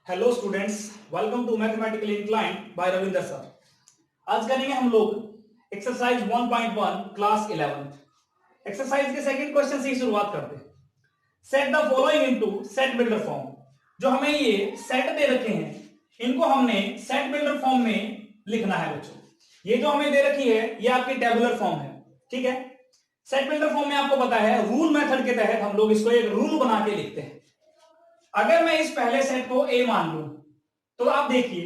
Hello students, welcome to mathematical inclined by Ravinder sir. आज करेंगे हम लोग एक्सरसाइज 1.1 क्लास 11। एक्सरसाइज के सेकंड क्वेश्चन से ही शुरुआत करते हैं। Set the following into set builder form. जो हमें ये सेट दे रखे हैं इनको हमने सेट बिल्डर फॉर्म में लिखना है बच्चों। ये जो हमें दे रखी है ये आपकी टेबुलर फॉर्म है, ठीक है। सेट बिल्डर फॉर्म में आपको पता है रूल मेथड के तहत हम लोग इसको एक रूल बना के लिखते हैं। अगर मैं इस पहले सेट को ए मान लूं तो आप देखिए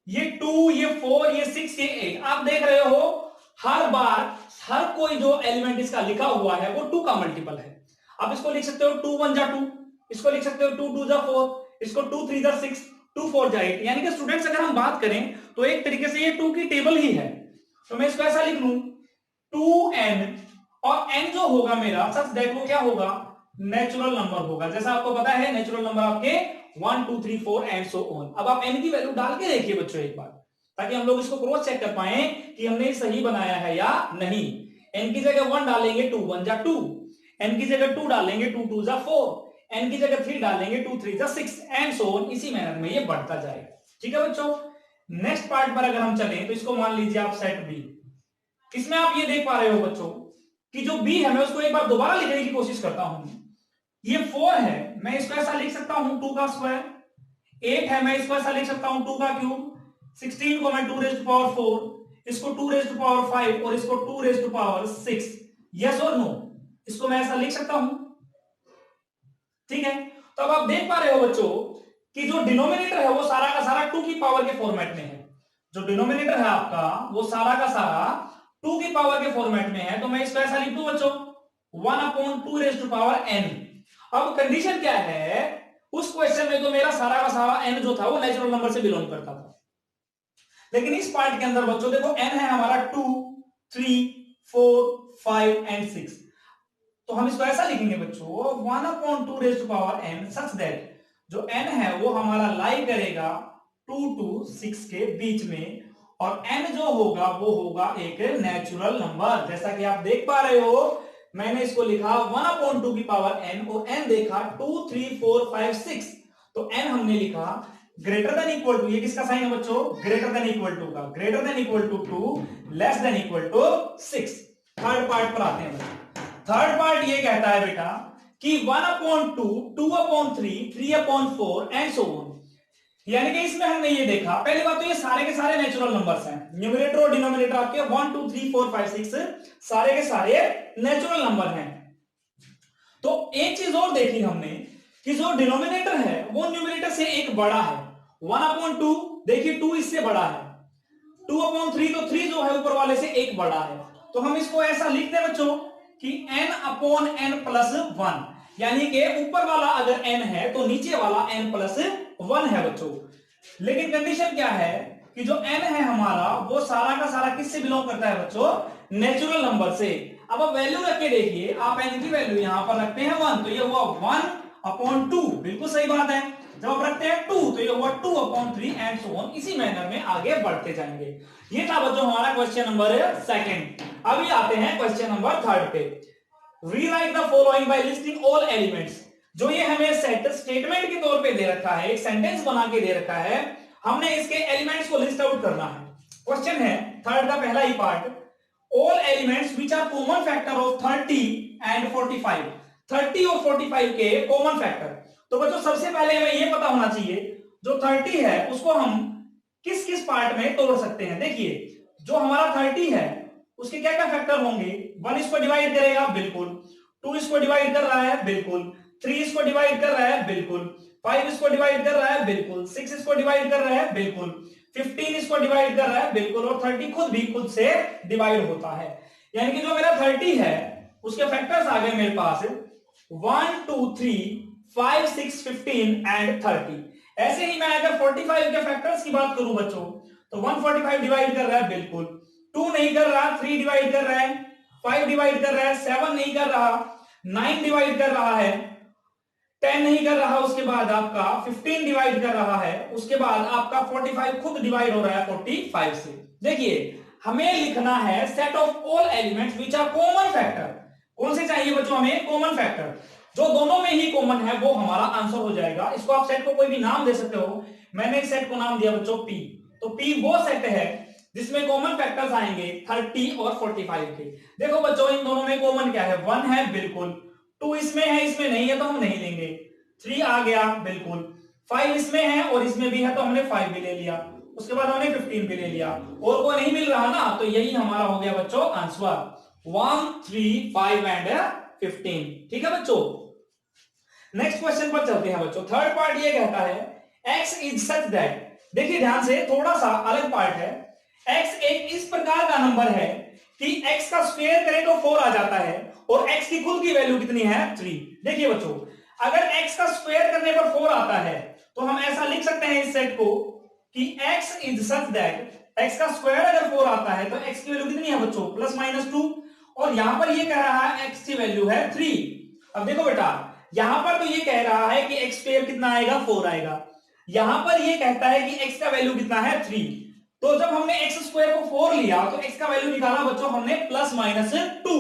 ये 2, ये 4, ये 6, ये 8, आप देख रहे हो हर बार हर कोई जो एलिमेंट इसका लिखा हुआ है वो 2 का मल्टीपल है। आप इसको लिख सकते हो 2 1 जा 2, इसको लिख सकते हो 2 2 जा 4, इसको 2 3 जा 6, 2 4 जा 8। यानी कि स्टूडेंट्स अगर हम बात करें तो एक तरीके से ये 2 की टेबल ही है। तो मैं इसको ऐसा लिख लूं 2n, और n जो होगा मेरा सच दैट वो क्या होगा, नेचुरल नंबर होगा। जैसा आपको पता है नेचुरल नंबर आपके 1 2 3 4 एंड सो ऑन। अब आप n की वैल्यू डाल के देखिए बच्चों एक बार, ताकि हम लोग इसको क्रॉस चेक कर पाए कि हमने सही बनाया है या नहीं। n की जगह 1 डालेंगे 2 1 जा 2, n की जगह 2 डालेंगे 2 2 जा 4, n की जगह 3 डालेंगे 2 3 जा 6 एंड सो ऑन। इसी मैनर में ये बढ़ता जाएगा, ठीक है बच्चों। नेक्स्ट पार्ट पर अगर हम चलें तो इसको मान लीजिए आप सेट बी। इसमें आप ये देख पा रहे हो बच्चों कि जो बी है मैं उसको एक बार दोबारा लिखने की कोशिश करता हूं। ये 4 है, मैं इसको ऐसा लिख सकता हूं 2 का स्क्वायर। 8 है, मैं इसको ऐसा लिख सकता हूं 2 का क्यूब। 16 को मैं 2 रेज़ टू पावर 4, इसको 2 रेज़ टू पावर 5 और इसको 2 रेज़ टू पावर 6। यस और नो, इसको मैं ऐसा लिख सकता हूं, ठीक है। तो अब आप देख पा रहे हो बच्चों कि जो डिनोमिनेटर है वो सारा का सारा 2 की पावर के फॉर्मेट में है। जो डिनोमिनेटर है आपका वो सारा का सारा 2 की पावर के फॉर्मेट में है। तो मैं इसको ऐसा लिख दूं बच्चों 1/2 रेज़ टू पावर n। अब कंडीशन क्या है, उस क्वेश्चन में तो मेरा सारा का सारा n जो था वो नेचुरल नंबर से बिलोंग करता था, लेकिन इस पार्ट के अंदर बच्चों देखो n है हमारा 2 3 4 5 एंड 6। तो हम इसको ऐसा लिखेंगे बच्चों 1/2 raise to power n such that जो n है वो हमारा लाई करेगा 2 to 6 के बीच में, और n जो होगा वो होगा एक नेचुरल नंबर। जैसा कि आप देख पा रहे हो मैंने इसको लिखा 1/2 की पावर n और n देखा 2 3 4 5 6। तो n हमने लिखा ग्रेटर देन इक्वल टू, ये किसका साइन है बच्चों, ग्रेटर देन इक्वल टू का, greater than equal to 2 less than equal to 6। Third part पर आते हैं। थर्ड पार्ट ये कहता है बेटा कि 1/2 2/3 3/4 एंड सो ऑन। यानी कि इसमें हमने ये देखा, पहली बात तो ये सारे के सारे नेचुरल नंबर्स हैं, न्यूमरेटर और डिनोमिनेटर आपके 1 2 3 4 5 6 सारे के सारे नेचुरल नंबर हैं। तो एक चीज और देखी हमने कि जो डिनोमिनेटर है वो न्यूमरेटर से एक बड़ा है। 1/2 देखिए 2 इससे बड़ा है, 2/3 तो 3 जो है ऊपर वाले से एक बड़ा है। तो हम इसको ऐसा लिखते हैं बच्चों कि n/n+1, यानी कि ऊपर वाला अगर n है तो नीचे वाला n+1 है बच्चों। लेकिन कंडीशन क्या है कि जो n है हमारा वो सारा का सारा किससे बिलोंग करता है बच्चों, नेचुरल नंबर से। अब आप वैल्यू रख के देखिए, आप n की वैल्यू यहां पर रखते हैं 1 तो ये हुआ 1/2, बिल्कुल सही बात है। जब आप रखते हैं 2 तो ये हुआ 2/3 एंड सो ऑन। इसी मैनर में आगे बढ़ते जाएंगे। ये था बच्चों हमारा क्वेश्चन नंबर सेकंड। अभी आते हैं क्वेश्चन नंबर थर्ड पे। Rewrite the following bye listing all elements. जो ये हमें सेट स्टेटमेंट के तौर पे दे रखा है, एक सेंटेंस बना के दे रखा है, हमने इसके एलिमेंट्स को लिस्ट आउट करना है। क्वेश्चन है थर्ड का पहला ही part, all elements which are common factor of 30 and 45। 30 और 45 के कॉमन फैक्टर। तो बच्चों सबसे पहले हमें यह पता होना चाहिए जो 30 है उसको हम किस किस पार्ट में तोड़ सकते हैं। देखिए जो हमारा 30 है उसके क्या क्या फैक्टर होंगे, 1 इसको डिवाइड करेगा बिल्कुल, 2 इसको डिवाइड कर रहा है बिल्कुल, 3 इसको डिवाइड कर रहा है बिल्कुल, 5 इसको डिवाइड कर रहा है बिल्कुल, 6 इसको डिवाइड कर रहा है बिल्कुल, 15 इसको डिवाइड कर रहा है बिल्कुल, और 30 खुद भी खुद से डिवाइड होता है। यानी कि जो मेरा 30 है उसके फैक्टर्स आ गए मेरे पास 1 2 3 5 6 15 एंड 30। ऐसे ही मैं अगर 45 के फैक्टर्स की बात करूं बच्चों तो 145 डिवाइड कर रहा है बिल्कुल, 2 नहीं कर रहा, 3 डिवाइड कर रहा है, 5 डिवाइड कर रहा है, 7 नहीं कर रहा, 9 डिवाइड कर रहा है, 10 नहीं कर रहा, उसके बाद आपका 15 डिवाइड कर रहा है, उसके बाद आपका 45 खुद डिवाइड हो रहा है 45 से। देखिए हमें लिखना है set of all elements which are common factor. कौन से चाहिए बच्चों, हमें कॉमन फैक्टर। जो दोनों में ही कॉमन है वो हमारा आंसर हो जाएगा। इसको आप सेट को कोई भी नाम दे सकते हो, मैंने इस सेट को नाम दिया बच्चों P। तो P वो सेट है जिसमें कॉमन फैक्टर्स आएंगे 30 और 45 के। देखो बच्चों इन दोनों में कॉमन क्या है, 1 है बिल्कुल, 2 इसमें है इसमें नहीं है तो हम नहीं लेंगे, 3 आ गया बिल्कुल, 5 इसमें है और इसमें भी है तो हमने 5 भी ले लिया, उसके बाद हमने 15 भी ले लिया, और कोई नहीं मिल रहा ना, तो यही हमारा हो गया बच्चों आंसर 1, 3, 5 एंड 15। ठीक है बच्चों, नेक्स्ट क्वेश्चन पर चलते हैं बच्चों। थर्ड पार्ट ये कहता है x इज सच दैट, देखिए ध्यान से, थोड़ा सा अलग पार्ट है। x एक इस प्रकार का नंबर है कि x का स्क्वायर करें तो 4 आ जाता है और x की खुद की वैल्यू कितनी है 3। देखिए बच्चों अगर x का स्क्वायर करने पर 4 आता है तो हम ऐसा लिख सकते हैं इस सेट को कि x is such that, x का स्क्वायर अगर 4 आता है तो x की वैल्यू कितनी है बच्चों +-2, और यहां पर ये कह रहा है x की वैल्यू है 3। अब देखो बेटा यहां पर तो ये कह रहा है कि x स्क्वायर कितना आएगा 4 आएगा, यहां पर ये कहता है कि x का वैल्यू कितना है 3। तो जब हमने x स्क्वायर को 4 लिया तो x का वैल्यू निकाला बच्चों हमने +-2,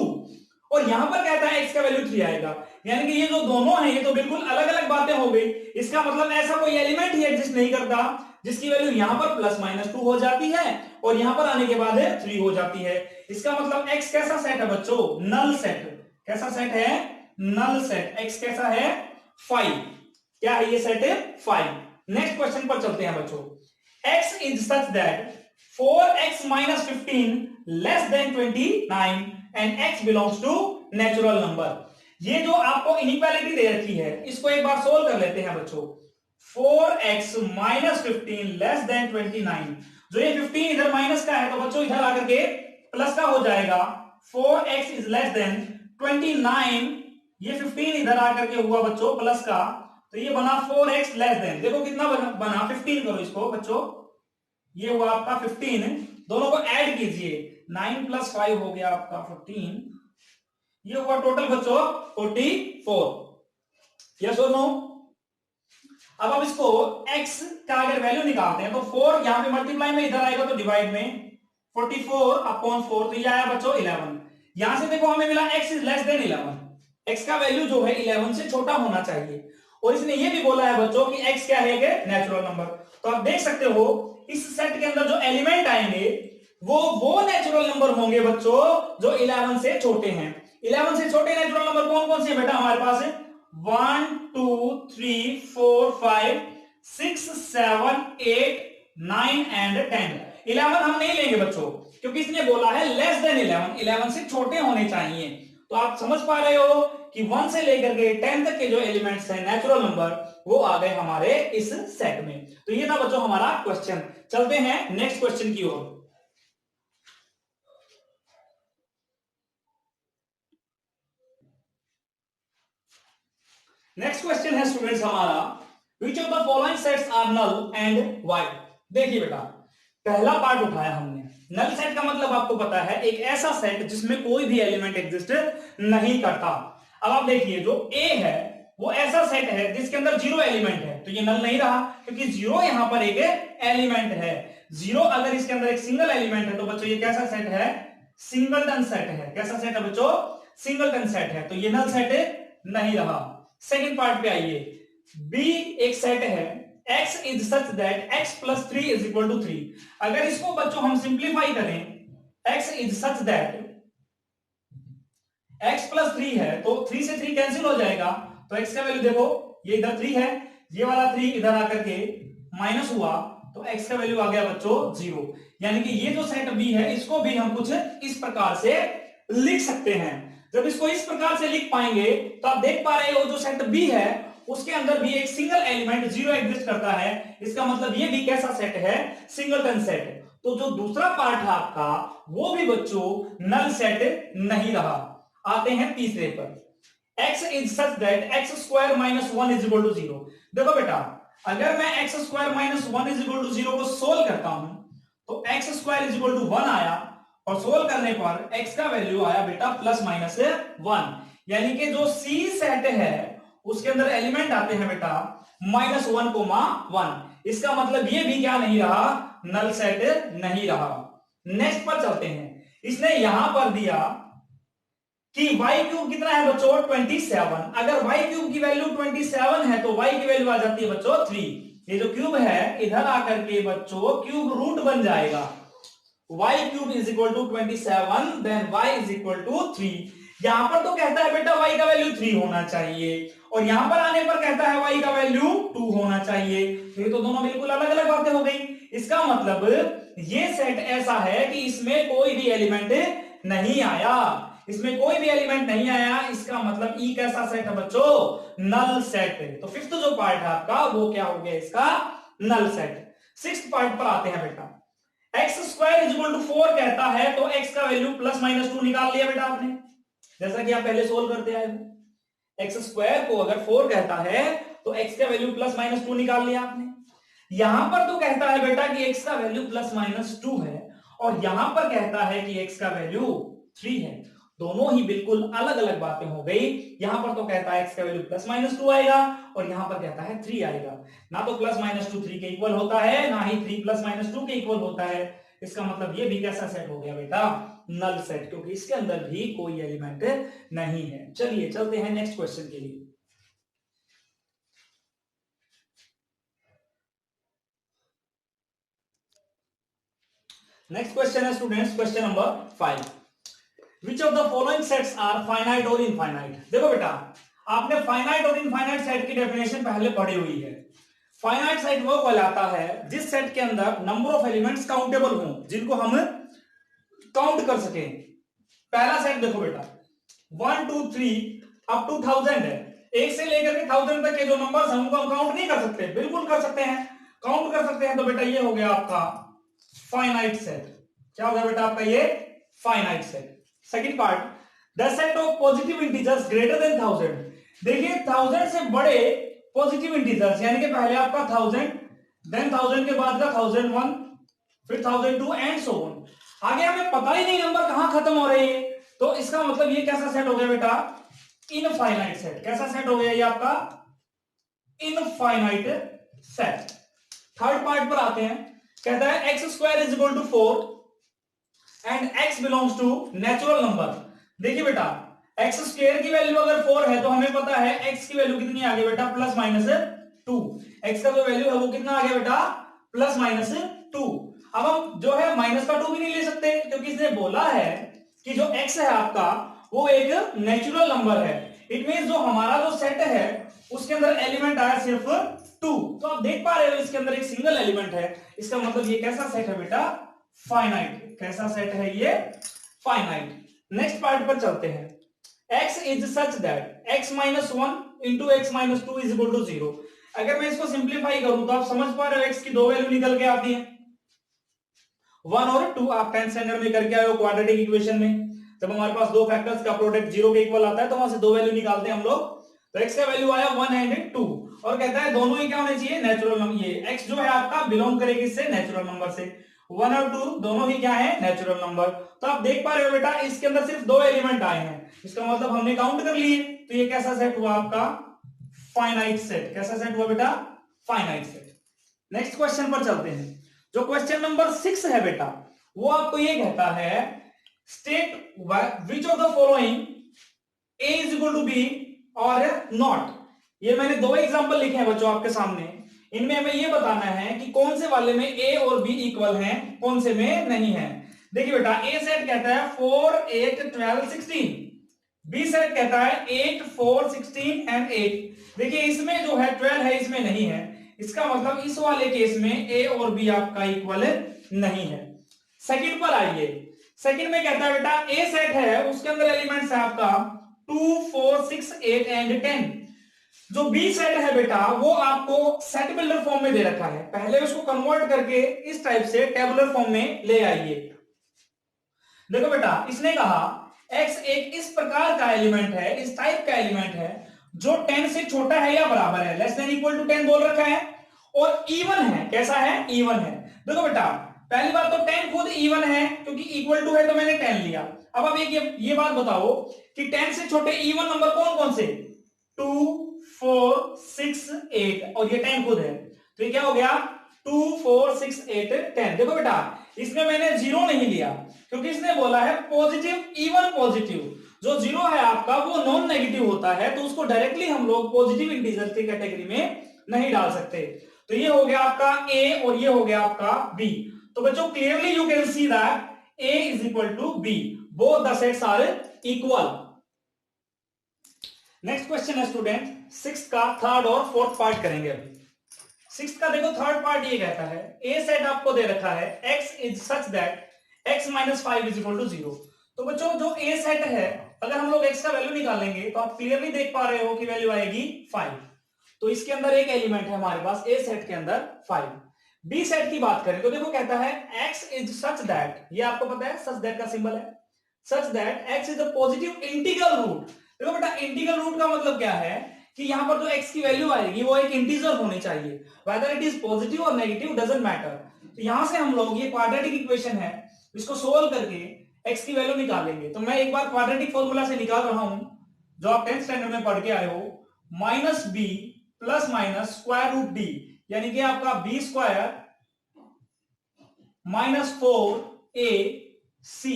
और यहां पर कहता है x का वैल्यू 3 आएगा, यानी कि ये जो दोनों हैं ये तो बिल्कुल अलग अलग बातें हो गई। इसका मतलब ऐसा कोई एलिमेंट ही एग्जिस्ट नहीं करता जिसकी वैल्यू यहां पर +-2 हो जाती है और यहां पर आने के बाद 3 हो जाती है। इसका मतलब x कैसा सेट है बच्चों, नल सेट। कैसा सेट है, नल सेट। x कैसा है 5, क्या है ये सेट है 5। नेक्स्ट क्वेश्चन पर चलते हैं बच्चों। x is such that 4x - 15 less than 29 and x belongs to natural number. ये जो आपको इनइक्वालिटी दे रखी है इसको एक बार सोल्व कर लेते हैं बच्चों। 4x - 15 लेस देन 29, जो ये 15 इधर माइनस का है तो बच्चों इधर आकर के प्लस का हो जाएगा। 4x इज लेस देन 29, ये 15 इधर आकर के हुआ बच्चों प्लस का, तो ये बना 4x लेस देन, देखो कितना बना 15 करो इसको बच्चों, ये हुआ आपका 15, दोनों को ऐड कीजिए 9 + 5 हो गया आपका 15, ये हुआ टोटल बच्चों 44। यस और नो। अब आप इसको x का अगर वैल्यू निकालते हैं तो 4 यहां पे मल्टीप्लाई में इधर आएगा तो डिवाइड में 44/4, तो ये आया बच्चों 11। यहां से देखो हमें मिला x is less then 11, x का वैल्यू जो है 11 से छोटा होना चाहिए, और इसने ये भी बोला है बच्चों कि x क्या है नेचुरल नंबर। तो आप देख सकते हो इस सेट के अंदर जो एलिमेंट आएंगे वो नेचुरल नंबर होंगे बच्चों जो 11 से छोटे हैं। 11 से छोटे नेचुरल नंबर कौन कौन से बेटा हमारे पास है, 1 2 3 4 5 6 7 8 9 एंड 10। 11 हम नहीं लेंगे बच्चों क्योंकि इसने बोला है लेस देन 11, 11 से छोटे होने चाहिए। तो आप समझ पा रहे हो कि 1 से लेकर के 10 तक के जो एलिमेंट्स हैं नेचुरल नंबर वो आ गए हमारे इस सेट में। तो ये था बच्चों हमारा क्वेश्चन। चलते हैं नेक्स्ट क्वेश्चन की ओर। नेक्स्ट क्वेश्चन है स्टूडेंट्स हमारा, which of the following sets are null and why. देखिए बेटा पहला पार्ट उठाया हमने, नल सेट का मतलब आपको पता है एक ऐसा सेट जिसमें कोई भी एलिमेंट एग्जिस्ट नहीं करता। अब आप देखिए जो ए है वो ऐसा सेट है जिसके अंदर 0 एलिमेंट है, तो ये नल नहीं रहा क्योंकि 0 यहां पर एक एलिमेंट है। 0 अगर इसके अंदर एक सिंगल एलिमेंट है तो बच्चों ये कैसा सेट है, सिंगलटन सेट है। कैसा सेट है बच्चों, सिंगलटन सेट है, तो ये नल सेट नहीं रहा। सेकंड पार्ट पे आइए, बी एक सेट है x is such that x + 3 = 3। अगर इसको बच्चों हम सिंप्लीफाई करें, x is such that x + 3 है तो 3 से 3 कैंसिल हो जाएगा, तो x का वैल्यू देखो ये इधर 3 है, ये वाला 3 इधर आकर के माइनस हुआ तो x का वैल्यू आ गया बच्चों 0। यानी कि ये जो सेट b है इसको भी हम कुछ इस प्रकार से लिख सकते हैं। जब इसको इस प्रकार से लिख पाएंगे तो आप देख पा रहे हो जो सेट बी है उसके अंदर भी एक सिंगल एलिमेंट 0 एग्जिस्ट करता है। इसका मतलब ये भी कैसा सेट है, सिंगलटन सेट। तो जो दूसरा पार्ट है आपका वो भी बच्चों नल सेट नहीं रहा। आते हैं तीसरे पर, x is such that x² - 1 = 0। देखो बेटा अगर मैं x² - 1 = 0 को सोल्व करता हूं तो x² = 1 आया और सोल्व करने पर x का वैल्यू आया बेटा +-1। यानी कि जो C सेट है उसके अंदर एलिमेंट आते हैं बेटा -1, इसका मतलब ये भी क्या नहीं रहा, नल सेट नहीं रहा। नेक्स्ट पर चलते हैं, इसने यहां पर दिया कि y³ कितना है बच्चों 27। अगर y³ की वैल्यू 27 है तो y की वैल्यू आ जाती है बच्चों 3। ये जो क्यूब है इधर आकर के बच्चों क्यूब रूट बन जाएगा। y cube is equal to 27, then y is equal to 3। यहां पर तो कहता है बेटा y का वैल्यू 3 होना चाहिए और यहां पर आने पर कहता है y का वैल्यू 2 होना चाहिए। तो ये तो दोनों बिल्कुल अलग अलग बातें हो गई। इसका मतलब ये सेट ऐसा है कि इसमें कोई भी एलिमेंट नहीं आया, इसमें कोई भी एलिमेंट नहीं आया। इसका मतलब ई कैसा सेट है बच्चों? Null set. तो फिफ्थ जो पार्ट है आपका वो क्या हो गया? इसका नल सेट। सिक्स्थ पार्ट पर आते हैं बेटा। X square is equal to 4 कहता है तो एक्स का वैल्यू प्लस माइनस 2 निकाल लिया बेटा आपने, जैसा कि आप पहले सोल्व करते आए हो। एक्स स्क्वायर को अगर 4 कहता है तो एक्स का वैल्यू प्लस माइनस 2 निकाल लिया आपने। यहां पर तो कहता है बेटा कि एक्स का वैल्यू प्लस माइनस 2 है और यहां पर कहता है कि एक्स का वैल्यू 3 है। दोनों ही बिल्कुल अलग अलग बातें हो गई। यहां पर तो कहता है एक्स का वैल्यू प्लस माइनस 2 आएगा और यहां पर कहता है 3 आएगा। ना तो प्लस माइनस 2 3 के इक्वल होता है, ना ही 3 प्लस माइनस 2 के इक्वल होता है। इसका मतलब ये भी कैसा सेट हो गया बेटा? नल सेट, क्योंकि इसके अंदर भी कोई एलिमेंट नहीं है। चलिए चलते हैं नेक्स्ट क्वेश्चन के लिए। नेक्स्ट क्वेश्चन है students, question number 5। Which of the following sets are finite और इनफाइनाइट? देखो बेटा, आपने फाइनाइट और इनफाइनाइट सेट की डेफिनेशन पहले पढ़ी हुई है। फाइनाइट सेट वो कहलाता है जिस सेट के अंदर नंबर ऑफ एलिमेंट्स काउंटेबल हों, जिनको हम काउंट कर सकें। पहला सेट देखो बेटा, 1 2 3 अप टू 1000 है। एक से लेकर के 1000 तक के जो नंबर्स हैं उनको हम काउंट नहीं कर सकते? बिल्कुल कर सकते हैं, काउंट कर सकते हैं। तो बेटा ये हो गया आपका फाइनाइट सेट। क्या हो गया बेटा आपका? ये finite set. Second part, the set of positive integers greater than 1000। देखिए 1000 से बड़े पॉजिटिव इंटीजर्स, यानी कि पहले आपका 1000, देन 1000 के बाद का 1001, फिर 1002 एंड सो ऑन। आगे हमें पता ही नहीं नंबर कहां खत्म हो रहे हैं। तो इसका मतलब ये कैसा सेट हो गया बेटा? Infinite set. कैसा सेट हो गया ये आपका? Infinite set. थर्ड पार्ट पर आते हैं। कहता है x square is equal to 4 and x belongs to natural number. देखिए बेटा, एक्स स्क्वायर की वैल्यू अगर 4 है तो हमें पता है एक्स की वैल्यू कितनी आ गई बेटा? Plus minus 2। एक्स का जो वैल्यू है वो कितना आ गया बेटा? Plus minus 2। अब हम जो है माइनस का 2 भी नहीं ले सकते, क्योंकि इसने बोला है कि जो एक्स है आपका वो एक नेचुरल नंबर है। इट मीन जो हमारा जो सेट है उसके अंदर एलिमेंट आया सिर्फ 2। तो आप देख पा रहे हो इसके अंदर एक सिंगल एलिमेंट है। इसका मतलब ये कैसा सेट है बेटा? फाइनाइट। कैसा सेट है ये? फाइनाइट। नेक्स्ट पार्ट पर चलते हैं। x is such that x minus 1 into x minus 2 is equal to 0। अगर मैं इसको सिंप्लीफाई करूं तो आप समझ पा रहे हो x की दो वैल्यू निकल के आती है, 1 और 2। आप 10th स्टैंडर्ड में करके आए हो क्वाड्रेटिक इक्वेशन में। जब हमारे पास दो फैक्टर्स का प्रोडक्ट 0 के इक्वल आता है तो वहां से दो वैल्यू निकालते हैं हम लोग। तो x का वैल्यू आया 1 एंड 2 और कहता है दोनों ही क्या होने चाहिए? Natural number. ये x जो है आपका बिलोंग करेगी इससे नेचुरल नंबर से। 1 और 2 दोनों ही क्या है? Natural number. तो आप देख पा रहे हो बेटा इसके अंदर सिर्फ दो एलिमेंट आए हैं, इसका मतलब हमने काउंट कर लिए। तो ये कैसा सेट हुआ आपका? Finite set. कैसा सेट हुआ बेटा? Finite set. नेक्स्ट क्वेश्चन पर चलते हैं। जो क्वेश्चन नंबर 6 है बेटा, वो आपको ये कहता है state which of the following a is equal to b और नॉट। ये मैंने दो एग्जांपल लिखे हैं बच्चों आपके सामने। इनमें हमें ये बताना है कि कौन से वाले में a और b इक्वल हैं, कौन से में नहीं है। देखिए बेटा, a सेट कहता है 4 8 12 16, b सेट कहता है 8 4 16 एंड 8। देखिए इसमें जो है 12 है, इसमें नहीं है। इसका मतलब इस वाले केस में a और b आपका इक्वल नहीं है। सेकंड पर आइए। सेकंड में कहता है बेटा a सेट है उसके अंदर एलिमेंट्स है आपका 2 4 6 8 एंड 10। जो बी सेट है बेटा वो आपको सेट बिल्डर फॉर्म में दे रखा है, पहले उसको कन्वर्ट करके इस टाइप से टेबुलर फॉर्म में ले आइए। देखो बेटा, इसने कहा x एक इस प्रकार का एलिमेंट है, इस टाइप का एलिमेंट है जो 10 से छोटा है या बराबर है, लेस देन इक्वल टू 10 बोल रखा है, और इवन है। कैसा है? इवन है। देखो बेटा, पहली बात तो 10 खुद इवन है क्योंकि इक्वल टू है तो मैंने 10 लिया। अब आप एक ये बात बताओ कि 10 से छोटे इवन नंबर कौन कौन से? 2 4 6 8 और ये 10 खुद है। तो ये क्या हो गया? 2 4 6 8 10। देखो बेटा, इसमें मैंने 0 नहीं लिया क्योंकि इसने बोला है पॉजिटिव इवन पॉजिटिव। जो 0 है आपका वो नॉन नेगेटिव होता है, तो उसको डायरेक्टली हम लोग पॉजिटिव इंटीजर की कैटेगरी में नहीं डाल सकते। तो ये हो गया आपका ए और ये हो गया आपका बी। तो बच्चों clearly you can see that a is equal to b, both the sets are equal. Next question है स्टूडेंट सिक्स का थर्ड और फोर्थ पार्ट करेंगे अभी। सिक्स का देखो थर्ड पार्ट ये कहता है ए सेट आपको दे रखा है x is such that x minus 5 is equal to 0। तो बच्चों जो ए सेट है अगर हम लोग x का वैल्यू निकालेंगे तो आप क्लियरली देख पा रहे हो कि वैल्यू आएगी 5। तो इसके अंदर एक एलिमेंट है हमारे पास ए सेट के अंदर 5। बी सेट की बात करें तो देखो कहता है x इज सच दैट, ये आपको पता है सच दैट का सिंबल है, such that x is a positive integral root. देखो बेटा इंटीग्रल रूट का मतलब क्या है कि यहां पर जो x की वैल्यू आएगी वो एक इंटीजर होनी चाहिए, वेदर इट इज पॉजिटिव और नेगेटिव डजंट मैटर। तो यहां से हम लोग ये क्वाड्रेटिक इक्वेशन है इसको सोल्व करके x की वैल्यू निकालेंगे। तो मैं एक बार क्वाड्रेटिक फॉर्मूला से निकाल रहा हूं जो आप 10th स्टैंडर्ड में पढ़ के आए हो, minus b plus minus square root d, यानी कि आपका b square minus 4 a c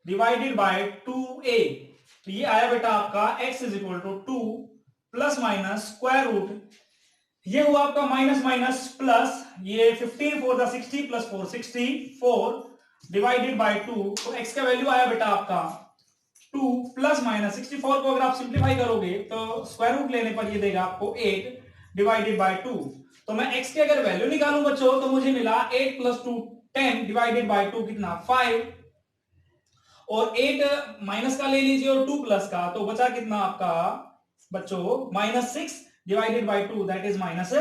divided by 2a। तो ये आया बेटा आपका x is equal to 2 plus minus square root, ये हुआ आपका माइनस माइनस प्लस, ये 15 4 द 60 प्लस 4 64 डिवाइडेड बाय 2। तो x का वैल्यू आया बेटा आपका 2 प्लस माइनस 64 को अगर आप सिंप्लीफाई करोगे तो स्क्वायर रूट लेने पर ये देगा आपको 8 डिवाइडेड बाय 2। तो मैं x की अगर वैल्यू निकालूं बच्चों तो मुझे मिला 8 प्लस 2 10 डिवाइडेड बाय 2 कितना 5, और 8 माइनस का ले लीजिए और 2 प्लस का, तो बचा कितना आपका बच्चों minus 6 divided by 2 that is minus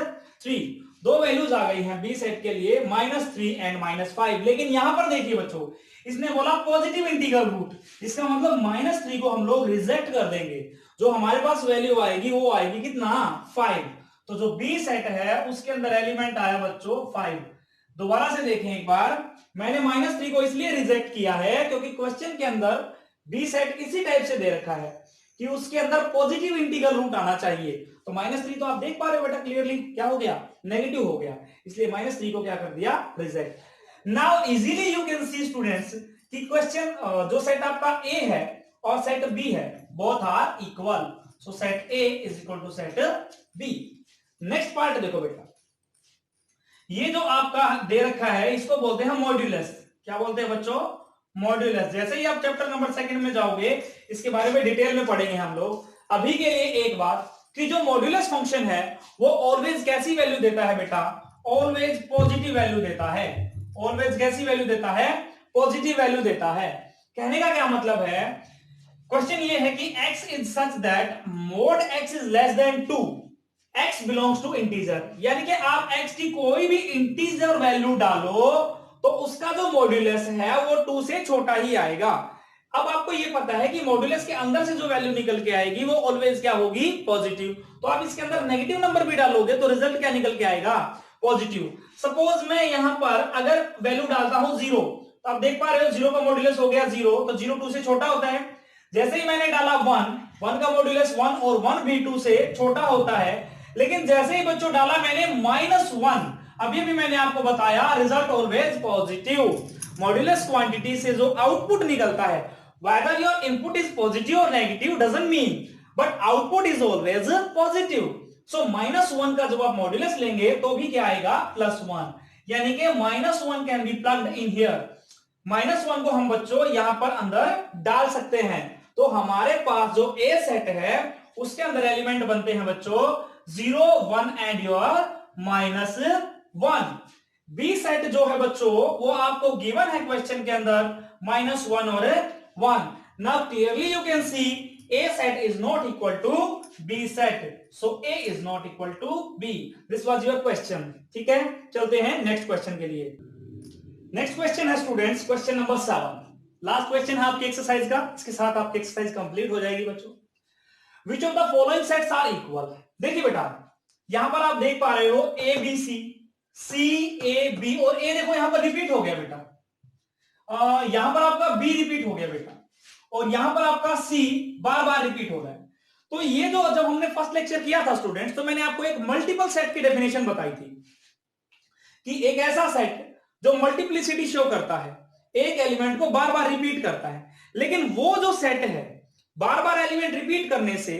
3। दो वैल्यूज आ गई हैं बी सेट के लिए माइनस 3 एंड माइनस 5। लेकिन यहां पर देखिए बच्चों इसने बोला पॉजिटिव इंटीग्रल रूट, इसका मतलब माइनस 3 को हम लोग रिजेक्ट कर देंगे, जो हमारे पास वैल्यू आएगी वो आएगी कितना 5। तो जो बी सेट है उसके अंदर एलिमेंट आया बच्चों 5। दोबारा से देखें एक बार, मैंने माइनस 3 को इसलिए रिजेक्ट किया है क्योंकि क्वेश्चन के अंदर बी सेट इसी टाइप से दे रखा है कि उसके अंदर पॉजिटिव इंटीग्रल रूट आना चाहिए। तो माइनस 3 तो आप देख पा रहे हो बेटा क्लियरली क्या हो गया, नेगेटिव हो गया, इसलिए माइनस 3 को क्या कर दिया reject. Now easily you can see students कि क्वेश्चन जो सेट आपका ए है और सेट बी है both are equal, so set a is equal to set b. Next part देखो बेटा, ये जो आपका दे रखा है इसको बोलते हैं मॉड्यूलस। क्या बोलते हैं बच्चों, मॉड्यूलस। जैसे ही आप चैप्टर नंबर 2 में जाओगे इसके बारे में डिटेल में पढ़ेंगे हम लोग। अभी के लिए एक बात कि जो मॉड्यूलस फंक्शन है वो ऑलवेज कैसी वैल्यू देता है बेटा, ऑलवेज पॉजिटिव वैल्यू देता है। ऑलवेज कैसी वैल्यू देता है, पॉजिटिव वैल्यू देता है। कहने का क्या मतलब है, क्वेश्चन ये है कि x is such that mod x is less than 2, x belongs to integer, यानी कि आप x की कोई भी इंटीजर वैल्यू डालो तो उसका जो मॉड्यूलस है वो 2 से छोटा ही आएगा। अब आपको ये पता है कि मॉड्यूलस के अंदर से जो वैल्यू निकल के आएगी वो ऑलवेज क्या होगी, पॉजिटिव। तो आप इसके अंदर नेगेटिव नंबर भी डालोगे तो रिजल्ट क्या निकल के आएगा, पॉजिटिव। सपोज मैं यहां पर अगर वैल्यू डालता हूं 0, तो आप देख पा रहे हो 0 का मॉड्यूलस हो गया 0, तो 0 2 से छोटा होता है। जैसे ही मैंने डाला 1 का मॉड्यूलस 1 और 1 भी 2 से छोटा होता है। लेकिन जैसे ही बच्चों डाला मैंने -1, अभी भी मैंने आपको बताया result always positive. Modulus quantity से जो आउटपुट निकलता है, whether your input is positive or negative doesn't mean, but output is always positive. So -1 का जब आप मॉड्यूलस लेंगे तो भी क्या आएगा, +1, यानी कि -1 can be plugged in here. -1 को हम बच्चों यहां पर अंदर डाल सकते हैं। तो हमारे पास जो ए सेट है उसके अंदर एलिमेंट बनते हैं बच्चों 0 1 एंड योर -1। बी सेट जो है बच्चों वो आपको गिवन है क्वेश्चन के अंदर -1 और 1। Now clearly you can see A set is not equal to B set, so A is not equal to B. This was your question. ठीक है, चलते हैं नेक्स्ट क्वेश्चन के लिए। नेक्स्ट क्वेश्चन है students question number 7, last question है आपकी exercise का। इसके साथ आपकी एक्सरसाइज कंप्लीट हो जाएगी बच्चों। Which of the following sets are equal? देखिए बेटा यहां पर आप देख पा रहे हो A B C, C A B, और A देखो यहां पर रिपीट हो गया बेटा, यहां पर आपका B रिपीट हो गया बेटा, और यहां पर आपका C बार बार रिपीट हो रहा है। तो ये जो जब हमने फर्स्ट लेक्चर किया था स्टूडेंट्स, तो मैंने आपको एक मल्टीपल सेट की डेफिनेशन बताई थी कि एक ऐसा सेट जो मल्टीप्लिसिटी शो करता है, एक एलिमेंट को बार बार रिपीट करता है। लेकिन वो जो सेट है बार बार एलिमेंट रिपीट करने से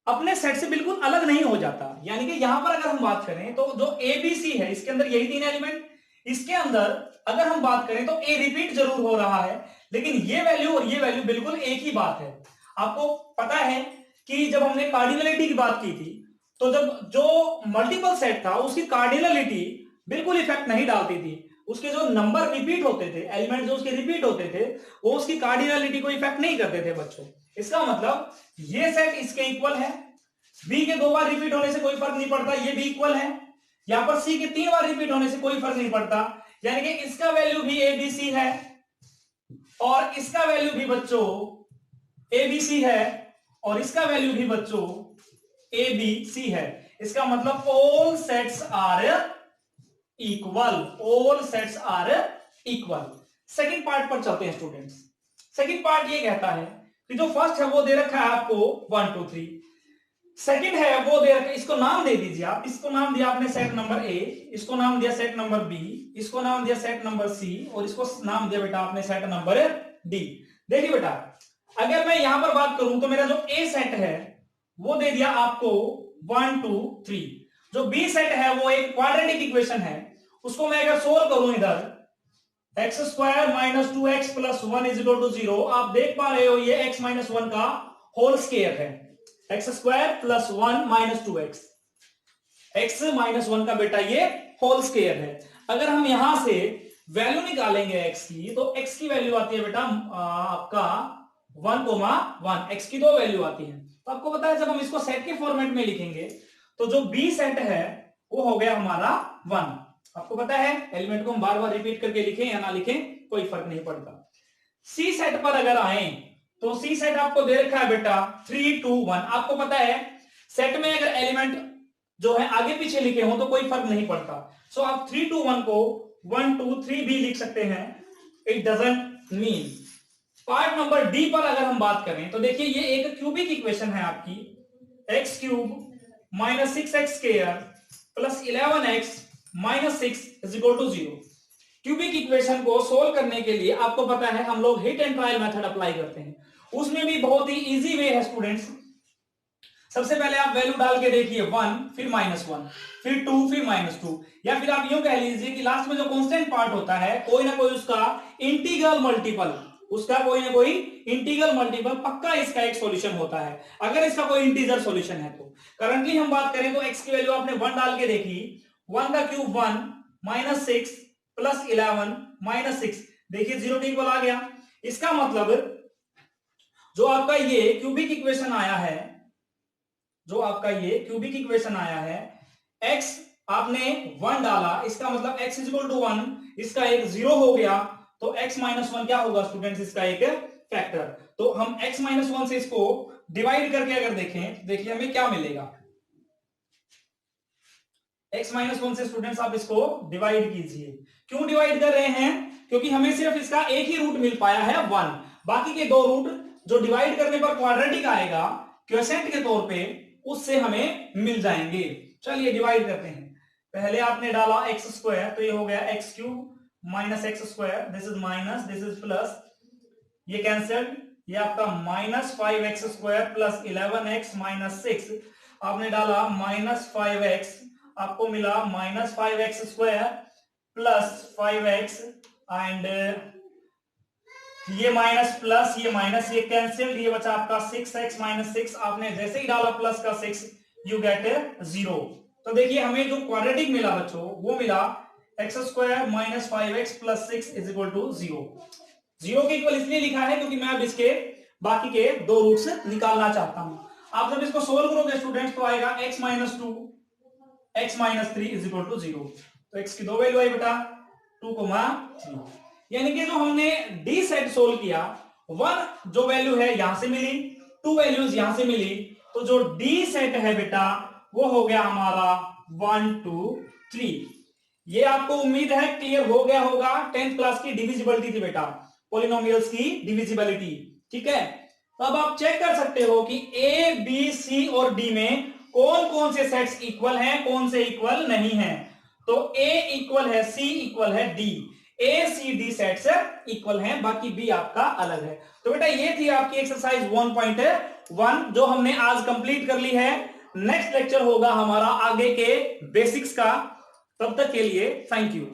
अपने सेट से बिल्कुल अलग नहीं हो जाता। यानी कि यहां पर अगर हम बात करें तो जो ए बी सी है इसके अंदर यही 3 एलिमेंट, इसके अंदर अगर हम बात करें तो ए रिपीट जरूर हो रहा है, लेकिन ये वैल्यू और ये वैल्यू बिल्कुल एक ही बात है। आपको पता है कि जब हमने कार्डिनलिटी की बात की थी तो जब जो मल्टीपल सेट था उसकी कार्डिनलिटी बिल्कुल इफेक्ट नहीं डालती थी, उसके जो नंबर रिपीट होते थे, एलिमेंट जो उसके रिपीट होते थे, वो उसकी कार्डिनलिटी को इफेक्ट नहीं करते थे बच्चों। इसका मतलब ये सेट इसके इक्वल है, बी के 2 बार रिपीट होने से कोई फर्क नहीं पड़ता, ये भी इक्वल है। यहां पर सी के 3 बार रिपीट होने से कोई फर्क नहीं पड़ता, यानी कि इसका वैल्यू भी एबीसी है और इसका वैल्यू भी बच्चों एबीसी है और इसका वैल्यू भी बच्चों एबीसी है। इसका मतलब all sets are equal, all sets are equal. Second part पर चलते हैं स्टूडेंट्स। सेकंड पार्ट ये कहता है कि जो फर्स्ट है वो दे रखा है आपको 1 2 3, सेकंड है वो दे रखा, इसको नाम दे दीजिए आप। इसको नाम दिया आपने सेट नंबर ए, इसको नाम दिया सेट नंबर बी, इसको नाम दिया सेट नंबर सी और इसको नाम दिया बेटा आपने सेट नंबर डी। देखिए बेटा, अगर मैं यहां पर बात करूं तो मेरा जो ए सेट है वो दे दिया आपको 1 2 3, जो बी सेट है वो एक क्वाड्रेटिक इक्वेशन है, उसको मैं अगर सोल्व करूं इधर x square minus 2x plus 1 is equal to 0, आप देख पा रहे हो ये x माइनस 1 का होल स्क्वायर है, x square plus 1 minus 2x, x minus 1 का बेटा ये होल स्क्वायर है। अगर हम यहां से वैल्यू निकालेंगे x की तो x की वैल्यू आती है बेटा आपका 1, x की 2 वैल्यू आती है। तो आपको पता है जब हम इसको सेट के फॉर्मेट में लिखेंगे तो जो बी सेट है वो हो गया हमारा 1। आपको पता है एलिमेंट को हम बार बार रिपीट करके लिखें या ना लिखें कोई फर्क नहीं पड़ता। सी सेट पर अगर आए तो सी सेट आपको दे रखा है बेटा 3 2 1। आपको पता है सेट में अगर एलिमेंट जो है आगे पीछे लिखे हो तो कोई फर्क नहीं पड़ता, सो आप 3 2 1 को 1 2 3 भी लिख सकते हैं, it doesn't mean. Part number D पर अगर हम बात करें तो देखिए ये एक क्यूबिक इक्वेशन है आपकी, x cube minus 6x square plus 11x minus 6 is equal to 0। Cubic equation को सोल्व करने के लिए आपको पता है हम लोग hit and trial method apply करते हैं, उसमें भी बहुत ही इजी वे है स्टूडेंट्स। सबसे पहले आप वैल्यू डाल के देखिए 1 फिर -1 फिर 2 फिर -2, या फिर आप यूं कह लीजिए कि लास्ट में जो कांस्टेंट पार्ट होता है कोई ना कोई उसका इंटीग्रल मल्टीपल, उसका कोई ना कोई इंटीग्रल मल्टीपल पक्का इसका एक सॉल्यूशन होता है, अगर इसका कोई इंटीजर सॉल्यूशन है तो। करंटली हम बात करें तो x की वैल्यू आपने 1 डाल के देखी, 1 का क्यूब 1 माइनस 6 प्लस 11 माइनस 6, देखिए 0 के इक्वल आ गया। इसका मतलब जो आपका ये क्यूबिक इक्वेशन आया है, जो आपका ये क्यूबिक इक्वेशन आया है, x आपने 1 डाला, इसका मतलब x इज इक्वल टू 1, इसका एक 0 हो गया, तो x माइनस 1 क्या होगा स्टूडेंट्स, इसका एक फैक्टर। तो हम x माइनस 1 से इसको डिवाइड करके अगर देखें, देखिए हमें क्या मिलेगा, x माइनस 1 से स्टूडेंट्स आप इसको डिवाइड कीजिए। क्यों डिवाइड कर रहे हैं, क्योंकि हमें सिर्फ इसका एक ही रूट मिल पाया है 1, बाकी के 2 रूट जो डिवाइड करने पर क्वाड्रेटिक आएगा क्वोशिएंट के तौर पे उससे हमें मिल जाएंगे। चलिए डिवाइड करते हैं। पहले आपने डाला एक्स स्क्वायर तो ये हो गया x cube minus x square, this is minus this is plus, ये कैंसिल्ड, ये आपका minus 5x square plus 11x minus 6, आपने डाला माइनस 5x, आपको मिला minus 5x square plus 5x and ये माइनस प्लस ये माइनस ये कैंसिल, ये बचा आपका 6x माइनस 6, आपने जैसे ही डाला प्लस का 6 यू गेट 0। तो देखिए हमें जो क्वाड्रेटिक मिला बच्चों वो मिला x square minus 5x plus 6 is equal to 0। 0 के इक्वल इसलिए लिखा है क्योंकि मैं अब इसके बाकी के 2 रूट्स निकालना चाहता हूं। आप जब इसको सोल्व करोगे स्टूडेंट्स तो आएगा x minus 2 x minus 3 is equal to 0। तो x की 2 वैल्यू आई बेटा 2, 3, यानी कि जो हमने डी सेट सोल्व किया, 1 जो वैल्यू है यहां से मिली, 2 वैल्यूज यहां से मिली, तो जो डी सेट है बेटा वो हो गया हमारा 1 2 3। ये आपको उम्मीद है क्लियर हो गया होगा, 10th क्लास की डिविजिबिलिटी थी बेटा, पॉलिनोमियल्स की डिविजिबिलिटी, ठीक है। तो अब आप चेक कर सकते हो कि ए बी सी और डी में कौन कौन से सेट्स इक्वल हैं, कौन से इक्वल नहीं है। तो ए इक्वल है सी इक्वल है डी, ए सी डी सेट से इक्वल हैं, बाकी बी आपका अलग है। तो बेटा ये थी आपकी एक्सरसाइज 1.1 जो हमने आज कंप्लीट कर ली है। नेक्स्ट लेक्चर होगा हमारा आगे के बेसिक्स का। तब तक के लिए थैंक यू।